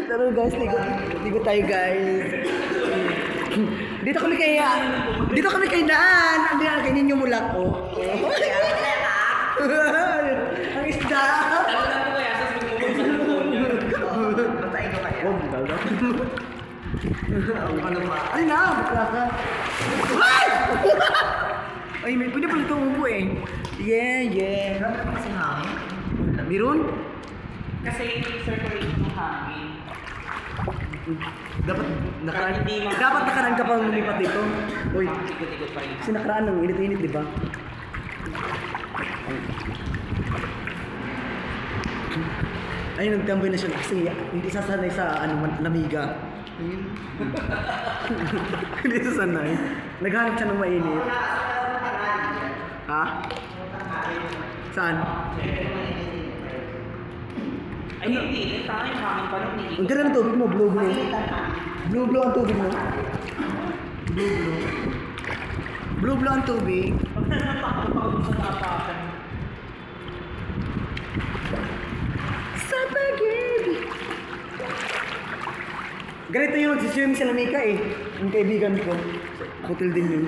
Tara guys, ligo tayo guys. Dito kami kay Daan. Ang daan kay Ninyo Mulak oh. Ang isda. Ay na, bakla ka. Ay, may pwede pala itong upo eh. Yeah. Kasi hangin. Meron? Kasi circulate ng hangin. Dapat nakaraan ka pang lumipat dito. Uy, Ikot-ikot pa rin. kasi nakaraan ng init-init, di ba? Ay, nagtambay na siya kasi hindi sasanay sa namiga. Hindi sasanay. Naghanap siya ng mainit. Ha? Saan? Ay, hindi. Tayo yung hangin pa nung Ang ganda ng tubig mo, blue. Blue ang tubig mo. Blue ang tubig. Pag nakapagod sa tapakan. Sa pagid. Ganito yung nagsiswimming sa Lamika eh. Yung kaibigan ko. Hotel din yun.